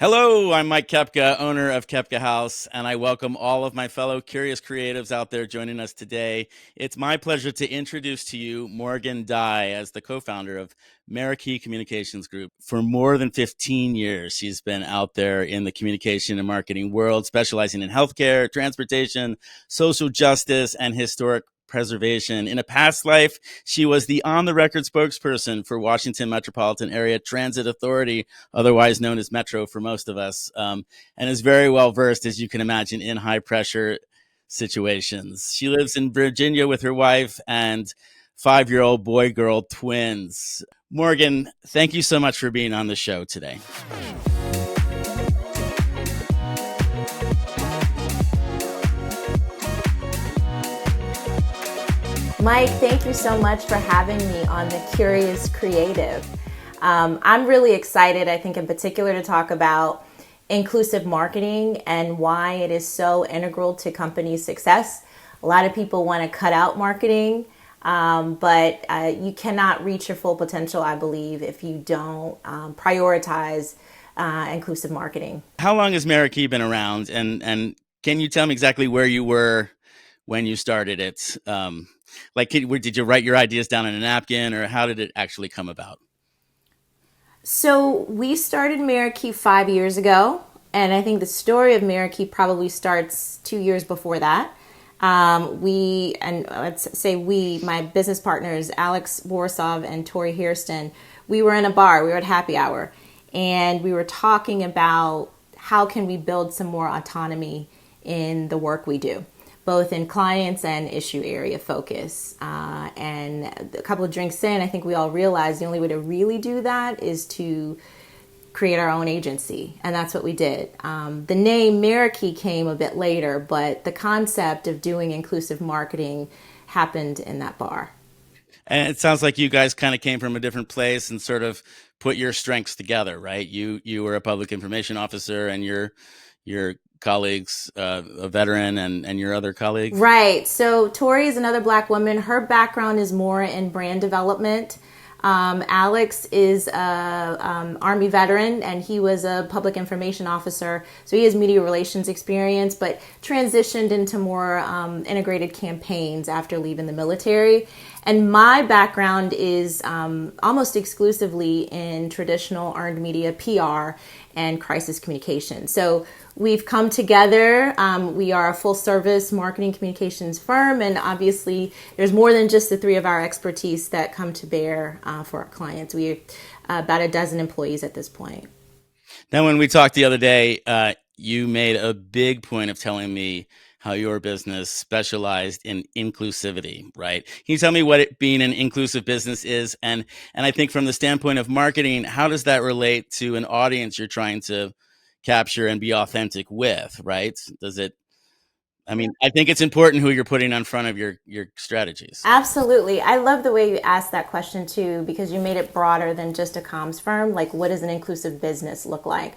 Hello, I'm Mike Kepka, owner of Kepka House, and I welcome all of my fellow curious creatives out there joining us today. It's my pleasure to introduce to you Morgan Dye as the co-founder of Meraki Communications Group. For more than 15 years, she's been out there in the communication and marketing world, specializing in healthcare, transportation, social justice, and historic preservation. In a past life, she was the on-the-record spokesperson for Washington Metropolitan Area Transit Authority, otherwise known as Metro for most of us, and is very well versed, as you can imagine, in high pressure situations. She lives in Virginia with her wife and 5-year-old boy girl twins. Morgan, thank you so much for being on the show today. Mike, thank you so much for having me on The Curious Creative. I'm really excited, I think in particular, to talk about inclusive marketing and why it is so integral to company success. A lot of people want to cut out marketing, but you cannot reach your full potential, I believe, if you don't prioritize inclusive marketing. How long has Meraki been around? And can you tell me exactly where you were when you started it? Did you write your ideas down on a napkin, or how did it actually come about? So we started Meraki 5 years ago, and I think the story of Meraki probably starts 2 years before that. My business partners, Alex Borisov and Tori Hairston, we were in a bar, we were at happy hour, and we were talking about how can we build some more autonomy in the work we do, both in clients and issue area focus. And a couple of drinks in, I think we all realized the only way to really do that is to create our own agency. And that's what we did. The name Meraki came a bit later, but the concept of doing inclusive marketing happened in that bar. And it sounds like you guys kind of came from a different place and sort of put your strengths together, right? You were a public information officer, and your colleagues, a veteran, and your other colleague. Right. So Tori is another Black woman. Her background is more in brand development. Alex is a Army veteran, and he was a public information officer. So he has media relations experience, but transitioned into more integrated campaigns after leaving the military. And my background is almost exclusively in traditional earned media PR and crisis communication. So we've come together. We are a full service marketing communications firm, and obviously there's more than just the three of our expertise that come to bear for our clients. We about a dozen employees at this point. Now, when we talked the other day, you made a big point of telling me how your business specialized in inclusivity, right? Can you tell me what being an inclusive business is? And I think from the standpoint of marketing, how does that relate to an audience you're trying to capture and be authentic with, right? I think it's important who you're putting in front of your strategies. Absolutely. I love the way you asked that question too, because you made it broader than just a comms firm. Like, what does an inclusive business look like?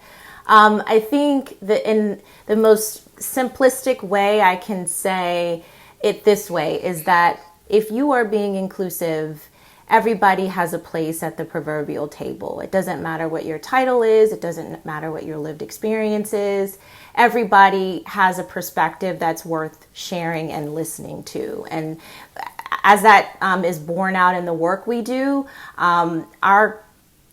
I think that in the most simplistic way I can say it this way is that if you are being inclusive, everybody has a place at the proverbial table. It doesn't matter what your title is. It doesn't matter what your lived experience is. Everybody has a perspective that's worth sharing and listening to. And as that is borne out in the work we do, our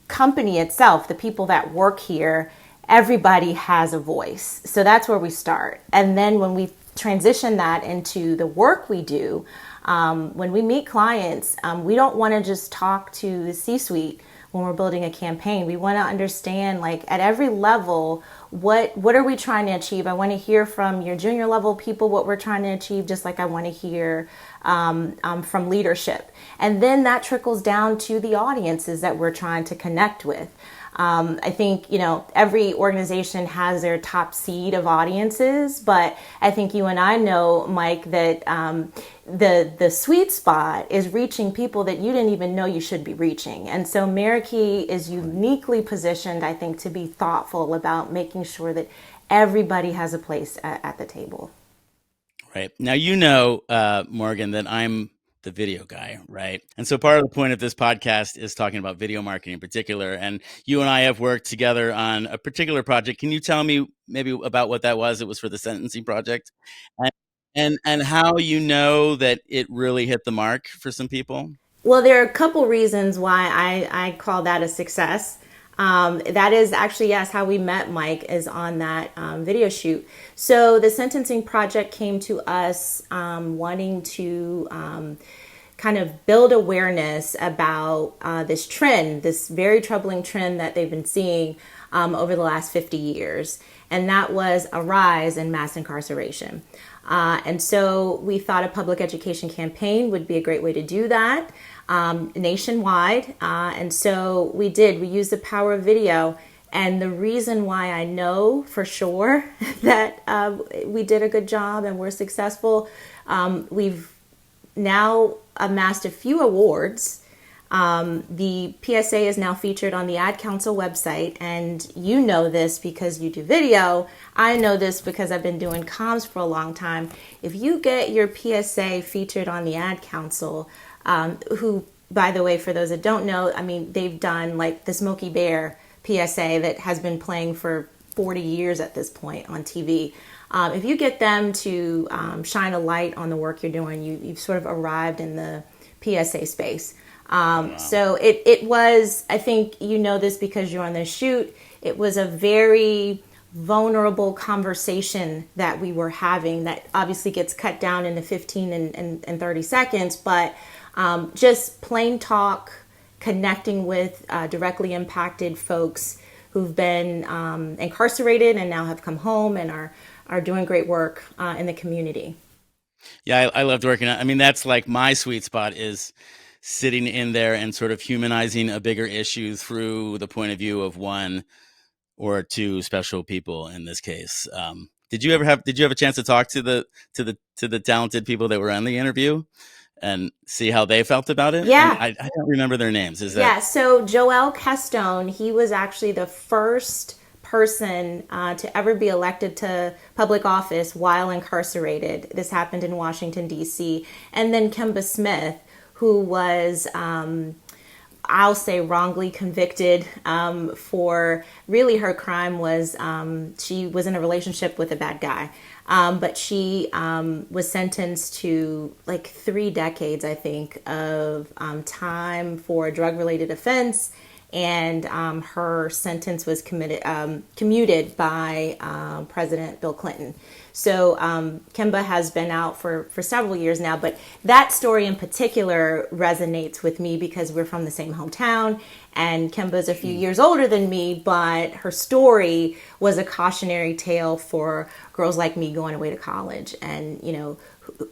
company itself, the people that work here, everybody has a voice. So that's where we start. And then when we transition that into the work we do, when we meet clients, we don't want to just talk to the C-suite when we're building a campaign. We want to understand, like, at every level, what are we trying to achieve? I want to hear from your junior level people what we're trying to achieve, just like I want to hear from leadership. And then that trickles down to the audiences that we're trying to connect with. I think, every organization has their top seed of audiences, but I think you and I know, Mike, that the sweet spot is reaching people that you didn't even know you should be reaching. And so Meraki is uniquely positioned, I think, to be thoughtful about making sure that everybody has a place at the table. Right. Now, Morgan, that I'm the video guy, right? And so part of the point of this podcast is talking about video marketing in particular. And you and I have worked together on a particular project. Can you tell me maybe about what that was? It was for the sentencing project, and and how you know that it really hit the mark for some people. Well, there are a couple reasons why I call that a success. That is actually, yes, how we met Mike is on that video shoot. So the sentencing project came to us wanting to kind of build awareness about this trend, this very troubling trend that they've been seeing over the last 50 years. And that was a rise in mass incarceration. And so we thought a public education campaign would be a great way to do that nationwide. And so we did. We used the power of video. And the reason why I know for sure that we did a good job and we're successful, we've now amassed a few awards. The PSA is now featured on the Ad Council website, and you know this because you do video. I know this because I've been doing comms for a long time. If you get your PSA featured on the Ad Council, who, by the way, for those that don't know, I mean, they've done like the Smokey Bear PSA that has been playing for 40 years at this point on TV. If you get them to shine a light on the work you're doing, you've sort of arrived in the PSA space. Wow. So it was, I think you know this because you're on the shoot, it was a very vulnerable conversation that we were having that obviously gets cut down into 15 and 30 seconds, but just plain talk, connecting with directly impacted folks who've been incarcerated and now have come home and are doing great work in the community. Yeah, I loved working on. I mean, that's like my sweet spot is sitting in there and sort of humanizing a bigger issue through the point of view of one or two special people in this case. Did you have a chance to talk to the talented people that were on the interview and see how they felt about it? Yeah. I don't remember their names. Is that? Yeah, so Joel Castone, he was actually the first person to ever be elected to public office while incarcerated. This happened in Washington, D.C. And then Kemba Smith, who was, I'll say, wrongly convicted for really her crime was she was in a relationship with a bad guy. But she was sentenced to like 3 decades, I think, of time for a drug-related offense. And her sentence was commuted by President Bill Clinton. So Kemba has been out for several years now, but that story in particular resonates with me because we're from the same hometown, and Kemba's a few years older than me, but her story was a cautionary tale for girls like me going away to college. And, you know,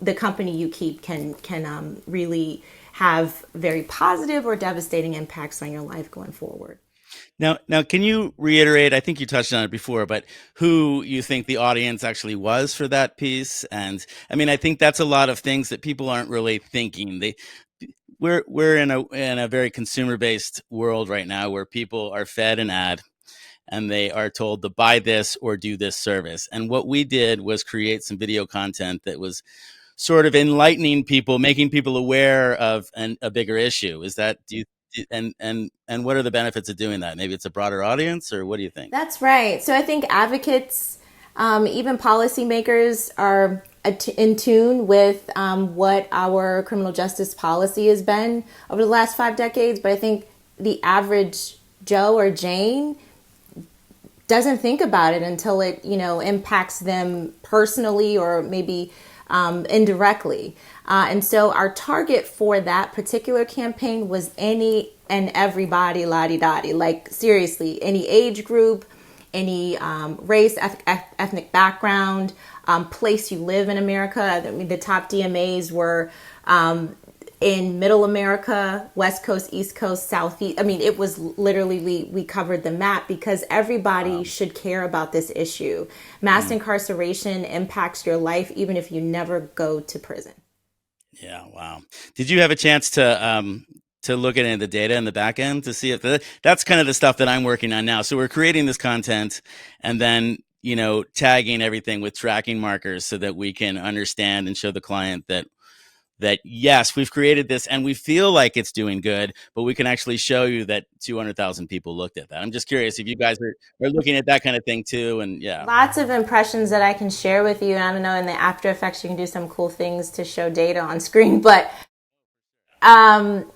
the company you keep can really have very positive or devastating impacts on your life going forward. Now, can you reiterate? I think you touched on it before, but who you think the audience actually was for that piece? And I mean, I think that's a lot of things that people aren't really thinking. We're in a very consumer based world right now where people are fed an ad and they are told to buy this or do this service. And what we did was create some video content that was sort of enlightening people, making people aware of a bigger issue. Is that, and what are the benefits of doing that? Maybe it's a broader audience, or what do you think? That's right. So I think advocates, even policymakers, are in tune with what our criminal justice policy has been over the last 5 decades. But I think the average Joe or Jane doesn't think about it until it, impacts them personally or maybe indirectly. And so our target for that particular campaign was any and everybody, la-di-da-di. Like, seriously, any age group, any race, ethnic background, place you live in America. I mean, the top DMAs were in Middle America, West Coast, East Coast, Southeast. I mean, it was literally, we covered the map because everybody should care about this issue. Mass incarceration impacts your life even if you never go to prison. Yeah, wow. Did you have a chance to look at any of the data in the back end to see if that's kind of the stuff that I'm working on now? So we're creating this content and then, tagging everything with tracking markers so that we can understand and show the client that that yes, we've created this and we feel like it's doing good, but we can actually show you that 200,000 people looked at that. I'm just curious if you guys are looking at that kind of thing too. And yeah. Lots of impressions that I can share with you. I don't know, in the After Effects, you can do some cool things to show data on screen, but um,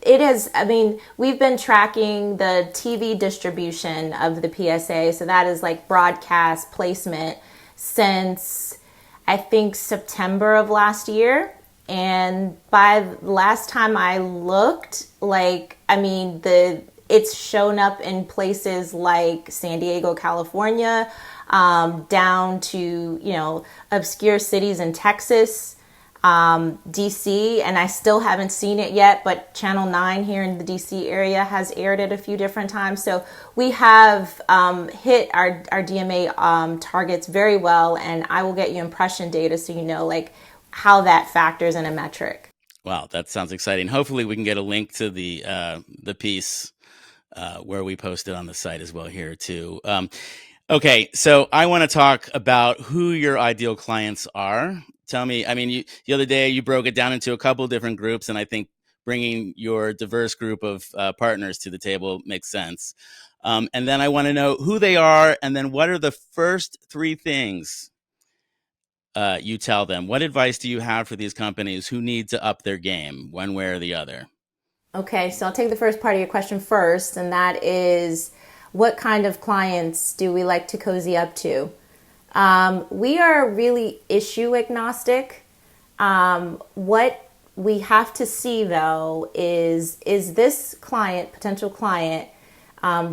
it is, I mean, we've been tracking the TV distribution of the PSA. So that is like broadcast placement since I think September of last year. And by the last time I looked, like, I mean, it's shown up in places like San Diego, California, down to, obscure cities in Texas, DC, and I still haven't seen it yet, but Channel 9 here in the DC area has aired it a few different times. So we have hit our DMA targets very well, and I will get you impression data so you know like how that factors in a metric. Wow, that sounds exciting. Hopefully we can get a link to the piece where we posted on the site as well here too. Okay, so I want to talk about who your ideal clients are. Tell me, I mean, the other day you broke it down into a couple of different groups, and I think bringing your diverse group of partners to the table makes sense. And then I want to know who they are, and then what are the first three things you tell them? What advice do you have for these companies who need to up their game one way or the other? Okay, so I'll take the first part of your question first, and that is what kind of clients do we like to cozy up to? We are really issue agnostic. What we have to see though is this client, potential client,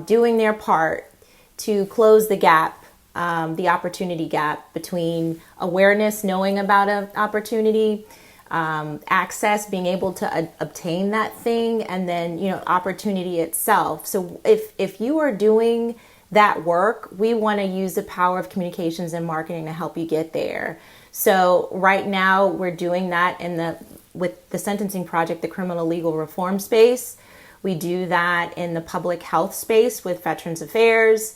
doing their part to close the gap, the opportunity gap between awareness, knowing about an opportunity, access, being able to obtain that thing, and then opportunity itself. So if you are doing that work, we want to use the power of communications and marketing to help you get there. So right now we're doing that with the sentencing project, the criminal legal reform space. We do that in the public health space with Veterans Affairs.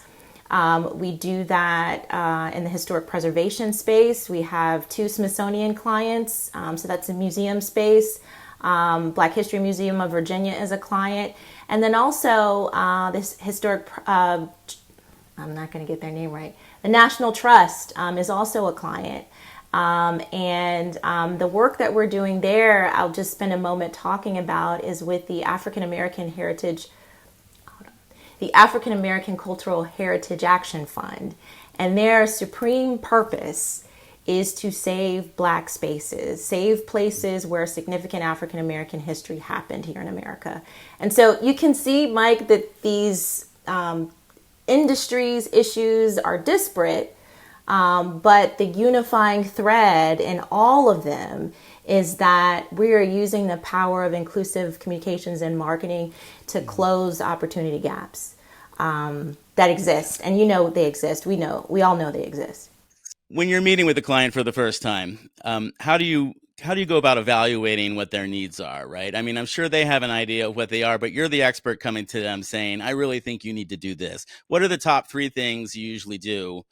We do that in the historic preservation space. We have 2 Smithsonian clients, so that's a museum space. Black History Museum of Virginia is a client. And then also this historic, I'm not going to get their name right, the National Trust is also a client. The work that we're doing there, I'll just spend a moment talking about, is with the African American Cultural Heritage Action Fund. And their supreme purpose is to save Black spaces, save places where significant African American history happened here in America. And so you can see, Mike, that these industries, issues are disparate, but the unifying thread in all of them is that we are using the power of inclusive communications and marketing to close opportunity gaps that exist. And they exist. We all know they exist. When you're meeting with a client for the first time, how do you go about evaluating what their needs are, right? I mean, I'm sure they have an idea of what they are, but you're the expert coming to them saying, I really think you need to do this. What are the top 3 things you usually do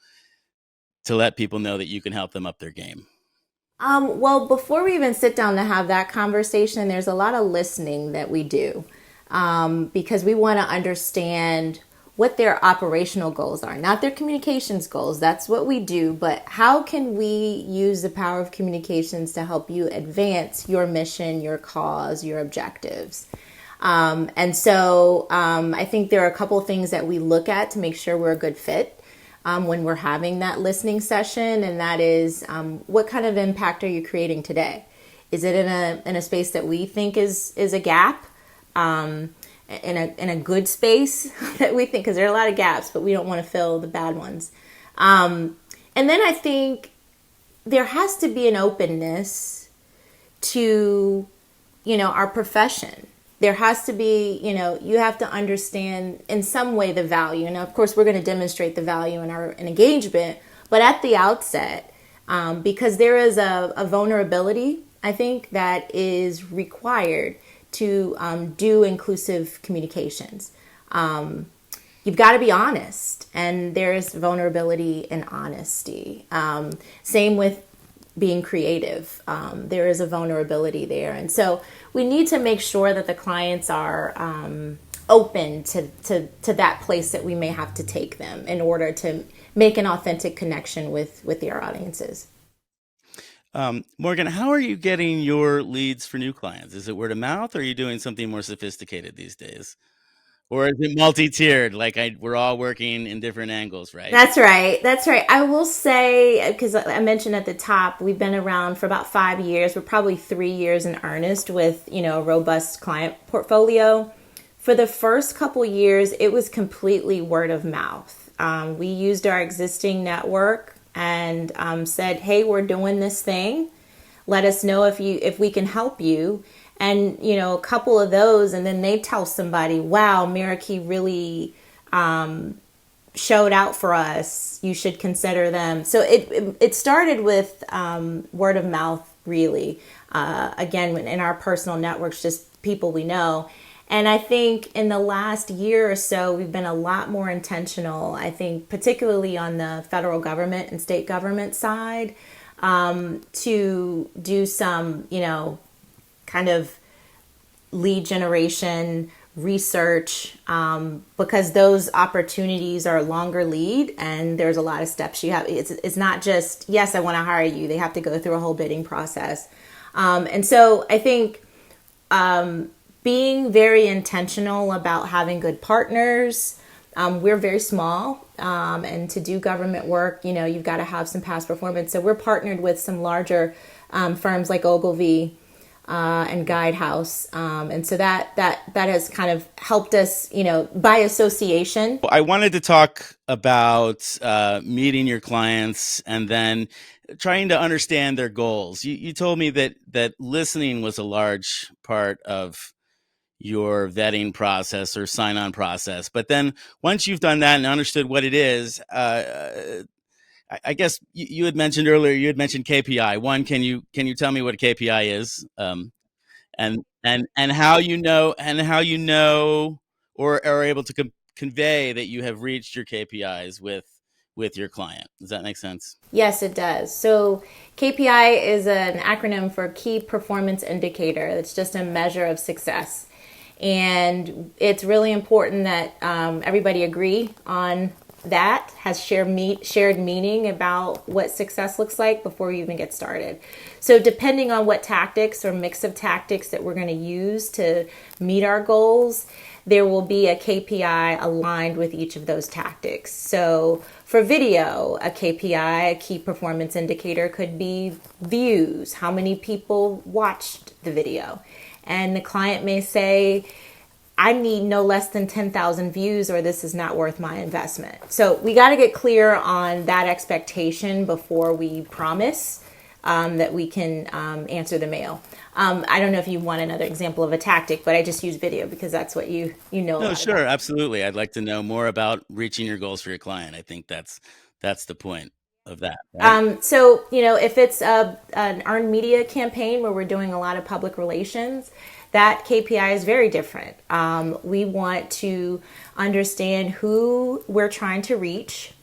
to let people know that you can help them up their game? Well, before we even sit down to have that conversation, there's a lot of listening that we do because we want to understand what their operational goals are, not their communications goals. That's what we do, but how can we use the power of communications to help you advance your mission, your cause, your objectives? I think there are a couple of things that we look at to make sure we're a good fit when we're having that listening session, and that is what kind of impact are you creating today? Is it in a space that we think is a gap? In a good space that we think, because there are a lot of gaps, but we don't want to fill the bad ones. And then I think there has to be an openness to, our profession. There has to be, you have to understand in some way the value. And of course, we're going to demonstrate the value in our engagement, but at the outset, because there is a vulnerability, I think, that is required to do inclusive communications. You've got to be honest, and there's vulnerability in honesty. Same with being creative. There is a vulnerability there. And so we need to make sure that the clients are open to that place that we may have to take them in order to make an authentic connection with their audiences. Morgan, how are you getting your leads for new clients? Is it word of mouth, or are you doing something more sophisticated these days? Or is it multi-tiered? Like we're all working in different angles, right? That's right. That's right. I will say, because I mentioned at the top, we've been around for about 5 years. We're probably 3 years in earnest with, a robust client portfolio. For the first couple years, it was completely word of mouth. We used our existing network and said, "Hey, we're doing this thing. Let us know if we can help you." And a couple of those, and then they tell somebody, "Wow, Meraki really showed out for us. You should consider them." So it started with word of mouth, really. Again, in our personal networks, just people we know. And I think in the last year or so, we've been a lot more intentional. I think particularly on the federal government and state government side, to do some, kind of lead generation research, because those opportunities are longer lead and there's a lot of steps you have. It's not just, yes, I want to hire you. They have to go through a whole bidding process. And so I think being very intentional about having good partners. We're very small, and to do government work, you've got to have some past performance. So we're partnered with some larger firms like Ogilvy and Guidehouse, and so that has kind of helped us, by association. I wanted to talk about meeting your clients and then trying to understand their goals. You told me that listening was a large part of your vetting process or sign-on process. But then once you've done that and understood what it is, I guess you had mentioned earlier, you had mentioned KPI. One, can you tell me what a KPI is? And how you know or are able to convey that you have reached your KPIs with your client. Does that make sense? Yes, it does. So KPI is an acronym for Key Performance Indicator. It's just a measure of success. And it's really important that everybody agree on that, has shared meaning about what success looks like before we even get started. So depending on what tactics or mix of tactics that we're going to use to meet our goals, there will be a KPI aligned with each of those tactics. So for video, a KPI, a key performance indicator, could be views, how many people watched the video. And the client may say, I need no less than 10,000 views or this is not worth my investment. So we got to get clear on that expectation before we promise that we can answer the mail. I don't know if you want another example of a tactic, but I just use video because that's what you know. No, sure, absolutely. I'd like to know more about reaching your goals for your client. I think that's the point of that, right? So, if it's an earned media campaign where we're doing a lot of public relations, that KPI is very different. We want to understand who we're trying to reach,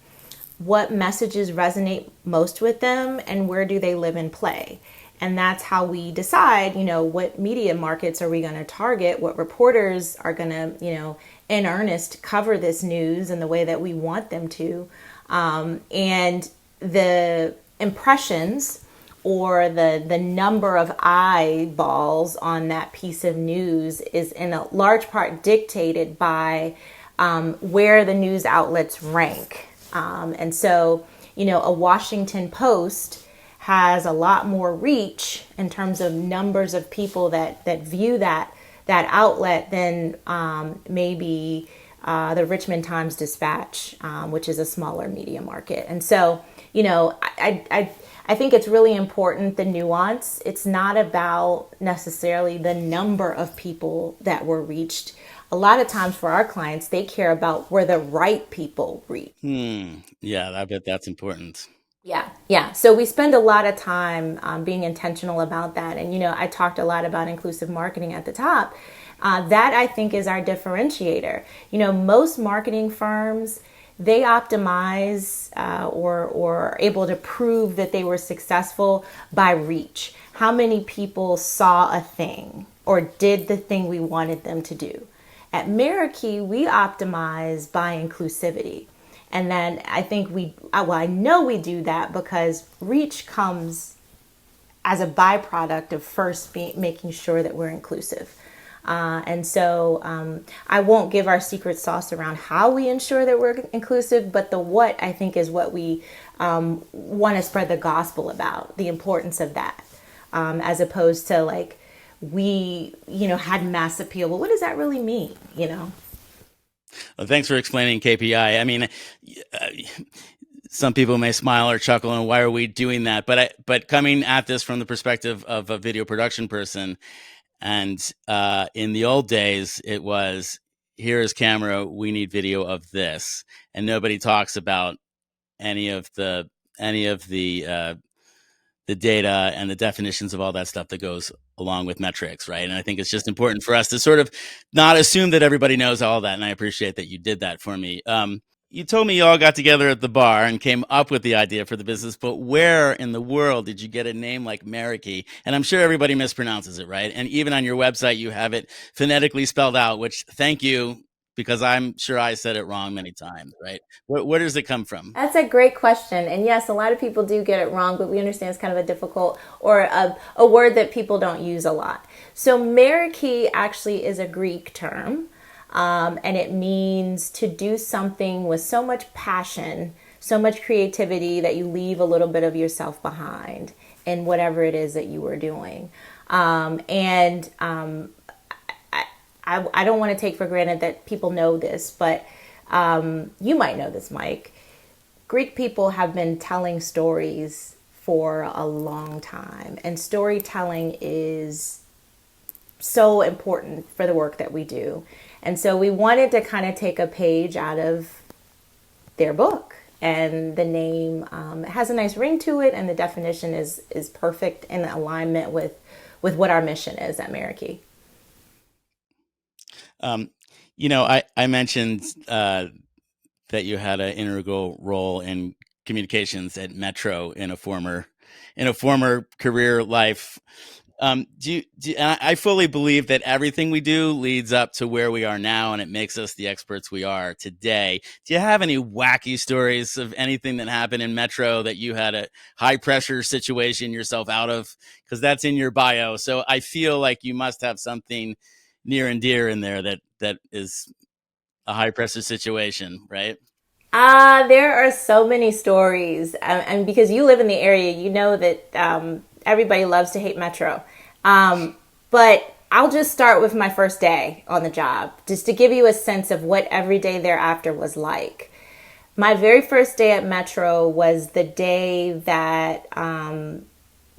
what messages resonate most with them, and where do they live and play. And that's how we decide, what media markets are we going to target, what reporters are going to, in earnest cover this news in the way that we want them to. And the impressions or the number of eyeballs on that piece of news is in a large part dictated by where the news outlets rank. And so, a Washington Post has a lot more reach in terms of numbers of people that view that outlet than maybe the Richmond Times-Dispatch, which is a smaller media market. And so, I think it's really important, the nuance. It's not about necessarily the number of people that were reached. A lot of times for our clients, they care about where the right people reach. Yeah, I bet that's important. Yeah. So we spend a lot of time being intentional about that. And, I talked a lot about inclusive marketing at the top. That I think is our differentiator. Most marketing firms, they optimize or are able to prove that they were successful by reach. How many people saw a thing or did the thing we wanted them to do? At Meraki, we optimize by inclusivity. And then I think I know we do that because reach comes as a byproduct of first making sure that we're inclusive. And so I won't give our secret sauce around how we ensure that we're inclusive, but the what I think is what we want to spread the gospel about, the importance of that, as opposed to like we, had mass appeal. Well, what does that really mean, Well, thanks for explaining KPI. I mean, some people may smile or chuckle, and why are we doing that? But coming at this from the perspective of a video production person, and in the old days, it was, here is camera, we need video of this, and nobody talks about any of the data and the definitions of all that stuff that goes along with metrics, right? And I think it's just important for us to sort of not assume that everybody knows all that. And I appreciate that you did that for me. You told me you all got together at the bar and came up with the idea for the business, but where in the world did you get a name like Meraki? And I'm sure everybody mispronounces it, right? And even on your website, you have it phonetically spelled out, which, thank you, because I'm sure I said it wrong many times, right? Where does it come from? That's a great question. And yes, a lot of people do get it wrong, but we understand it's kind of a difficult or a word that people don't use a lot. So Meraki actually is a Greek term. And it means to do something with so much passion, so much creativity that you leave a little bit of yourself behind in whatever it is that you were doing. I don't want to take for granted that people know this, but you might know this, Mike. Greek people have been telling stories for a long time, and storytelling is so important for the work that we do. And so we wanted to kind of take a page out of their book, and the name has a nice ring to it, and the definition is perfect in alignment with what our mission is at Meraki. I mentioned that you had an integral role in communications at Metro in a former career life. I fully believe that everything we do leads up to where we are now, and it makes us the experts we are today. Do you have any wacky stories of anything that happened in Metro that you had a high pressure situation yourself out of? Because that's in your bio. So I feel like you must have something near and dear in there that is a high pressure situation, right? There are so many stories. And because you live in the area, you know that everybody loves to hate Metro. But I'll just start with my first day on the job, just to give you a sense of what every day thereafter was like. My very first day at Metro was the day that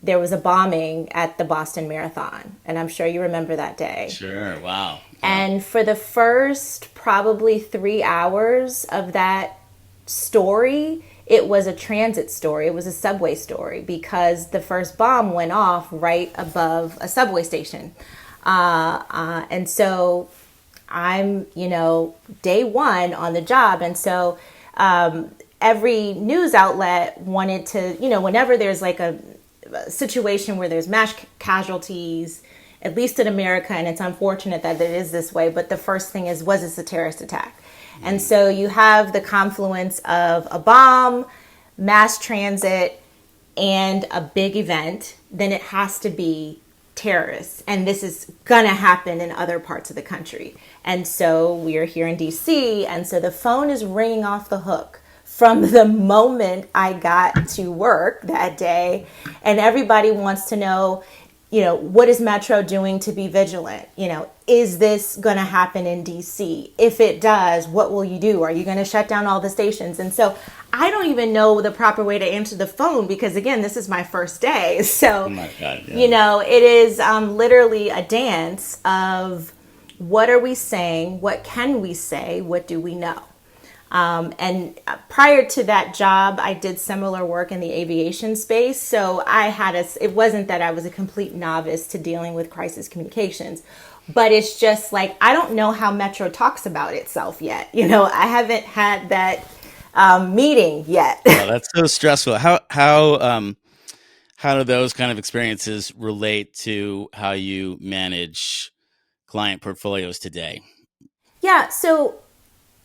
there was a bombing at the Boston Marathon. And I'm sure you remember that day. Sure. Wow. And for the first probably 3 hours of that story, it was a transit story. It was a subway story because the first bomb went off right above a subway station. And so I'm, day one on the job. And so every news outlet wanted to, whenever there's like a situation where there's mass casualties, at least in America, and it's unfortunate that it is this way, but the first thing is, was this a terrorist attack? And so you have the confluence of a bomb, mass transit, and a big event, then it has to be terrorists. And this is going to happen in other parts of the country. And so we are here in DC, and so the phone is ringing off the hook from the moment I got to work that day. And everybody wants to know, what is Metro doing to be vigilant? Is this going to happen in DC? If it does, what will you do? Are you going to shut down all the stations? And so I don't even know the proper way to answer the phone because, again, this is my first day. So, oh my God, yeah. It is literally a dance of what are we saying? What can we say? What do we know? And prior to that job, I did similar work in the aviation space. So it wasn't that I was a complete novice to dealing with crisis communications, but it's just like, I don't know how Metro talks about itself yet. I haven't had that meeting yet. Oh, that's so stressful. How do those kind of experiences relate to how you manage client portfolios today? Yeah, so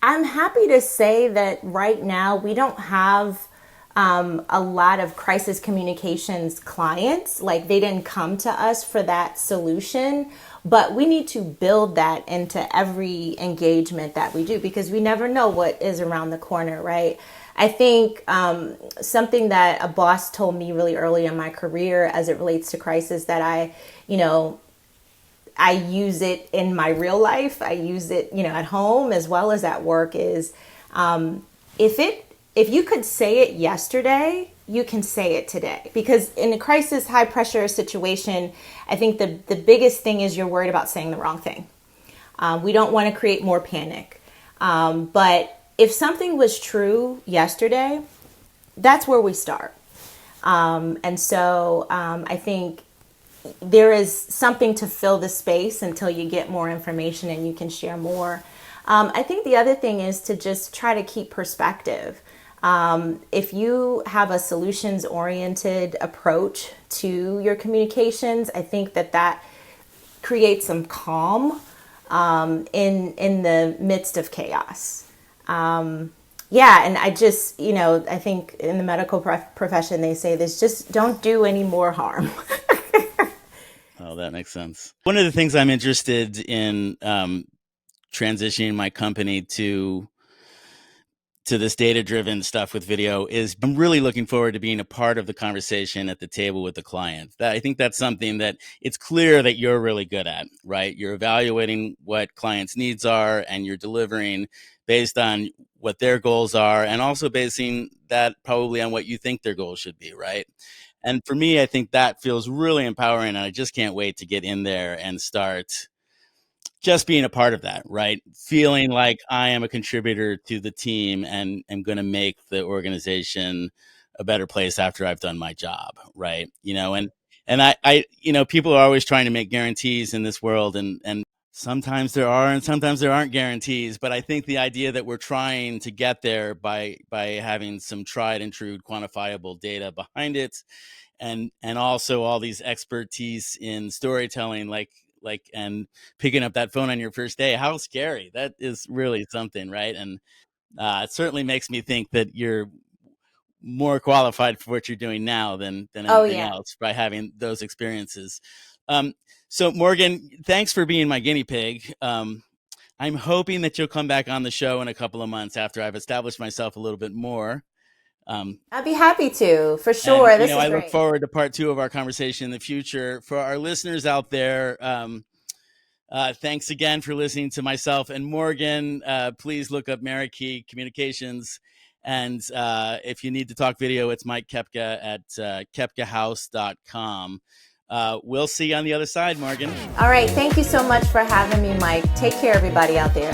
I'm happy to say that right now we don't have a lot of crisis communications clients. Like they didn't come to us for that solution, but we need to build that into every engagement that we do because we never know what is around the corner, right? I think something that a boss told me really early in my career as it relates to crisis that you know, I use it in my real life. I use it, at home as well as at work. Is if it if you could say it yesterday, you can say it today. Because in a crisis, high pressure situation, I think the biggest thing is you're worried about saying the wrong thing. We don't want to create more panic. But if something was true yesterday, that's where we start. And so I think there is something to fill the space until you get more information and you can share more. I think the other thing is to just try to keep perspective. If you have a solutions oriented approach to your communications, I think that creates some calm in the midst of chaos. Yeah, and I just, I think in the medical profession, they say this, just don't do any more harm. Oh, that makes sense. One of the things I'm interested in transitioning my company to this data-driven stuff with video is I'm really looking forward to being a part of the conversation at the table with the client. I think that's something that it's clear that you're really good at, right? You're evaluating what clients' needs are and you're delivering based on what their goals are and also basing that probably on what you think their goals should be, right? And for me, I think that feels really empowering and I just can't wait to get in there and start just being a part of that, right? Feeling like I am a contributor to the team and am going to make the organization a better place after I've done my job, right? And people are always trying to make guarantees in this world, and sometimes there are, and sometimes there aren't guarantees. But I think the idea that we're trying to get there by having some tried and true quantifiable data behind it, and also all these expertise in storytelling, like and picking up that phone on your first day, how scary that is, really something, right? And it certainly makes me think that you're more qualified for what you're doing now than Oh, anything yeah. else by having those experiences. Um, so Morgan, thanks for being my guinea pig. I'm hoping that you'll come back on the show in a couple of months after I've established myself a little bit more. um, I'd be happy to, for And, sure. This is I look great. forward to part two of our conversation in the future. For our listeners out there, thanks again for listening to myself and Morgan. Please look up Meraki Communications. And if you need to talk video, it's Mike Kepka at kepkahouse.com. We'll see you on the other side, Morgan. All right. Thank you so much for having me, Mike. Take care, everybody out there.